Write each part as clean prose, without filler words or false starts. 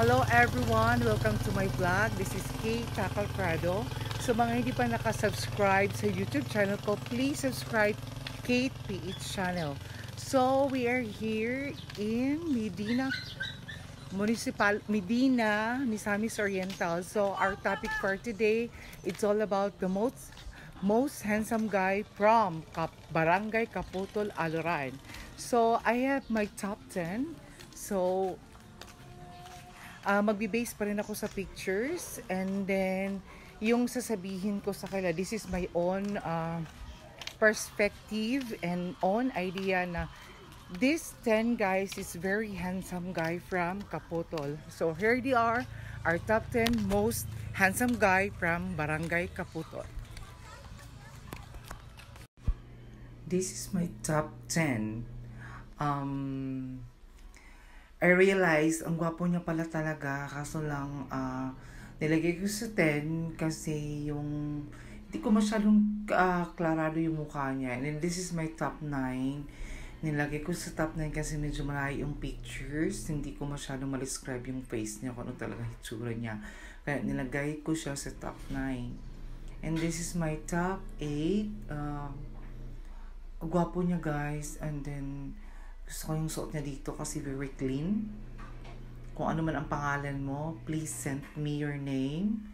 Hello everyone! Welcome to my vlog. This is Kate Tacalprado. So mga hindi pa nakasubscribe sa YouTube channel ko, please subscribe Kate PH channel. So we are here in Medina, Misamis Oriental. So our topic for today, it's all about the most handsome guy from Barangay Kaputol, Aluran. So I have my top 10. So magbe-base pa rin ako sa pictures, and then yung sasabihin ko sa kanila, this is my own perspective and own idea na this 10 guys is very handsome guy from Kaputol. So here they are, our top 10 most handsome guy from Barangay Kaputol. This is my top 10. I realized, ang gwapo niya pala talaga, kaso lang, nilagay ko sa 10 kasi yung, hindi ko masyadong klarado yung mukha niya. And then this is my top 9. Nilagay ko sa top 9 kasi medyo malayo yung pictures. Hindi ko masyadong ma-describe yung face niya, kung ano talaga hitsura niya. Kaya nilagay ko siya sa top 9. And this is my top 8. Gwapo niya guys. And then, gusto ko yung suot niya dito kasi very clean. Kung ano man ang pangalan mo, please send me your name.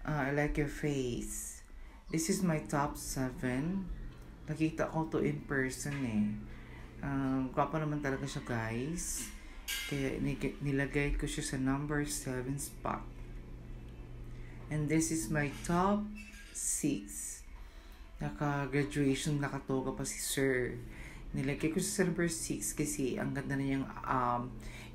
I like your face. This is my top 7. Nakita ko to in person eh. Gwapo naman talaga siya guys. Kaya nilagay ko siya sa number 7 spot. And this is my top 6. Naka-graduation, nakatoga pa si Sir. Nilagay ko sa number 6 kasi ang ganda na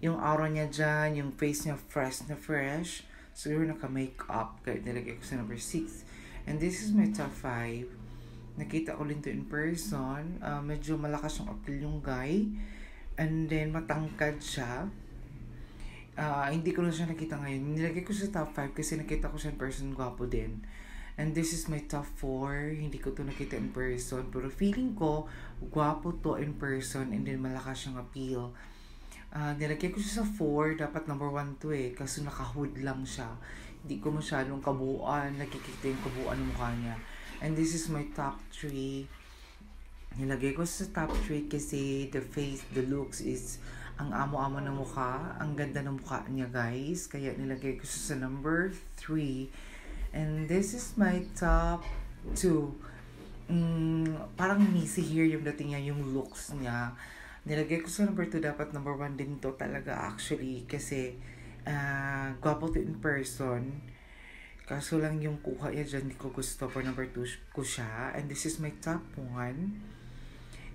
yung aura niya dyan, yung face niya fresh na fresh. Siguro naka-makeup, kaya nilagay ko sa number 6. And this is my top 5. Nakita ko rin to in person. Medyo malakas yung appeal yung guy. And then matangkad siya. Hindi ko na siya nakita ngayon. Nilagay ko sa top 5 kasi nakita ko siya in person, gwapo din. And this is my top 4. Hindi ko to nakita in person. Pero feeling ko, gwapo to in person. And then malakas yung appeal. Nilagay ko siya sa 4. Dapat number 1 to eh. Kasi naka-hood lang siya. Hindi ko masyadong kabuuan. Nakikita yung kabuuan ng mukha niya. And this is my top 3. Nilagay ko sa top 3 kasi the face, the looks is ang amo-amo ng mukha. Ang ganda ng mukha niya guys. Kaya nilagay ko siya sa number 3. And this is my top 2. Parang messy here yung dating niya, yung looks niya. Nilagay ko sa number 2, dapat number 1 din to talaga actually. Kasi gwapo to in person. Kaso lang yung kuha niya dyan, hindi ko gusto. For number 2 ko siya. And this is my top 1.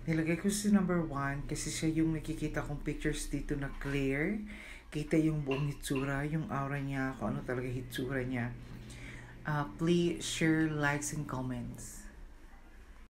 Nilagay ko sa number 1 kasi siya yung nakikita kong pictures dito na clear. Kita yung buong hitsura, yung aura niya, kung ano talaga hitsura niya. Please share, likes, and comments.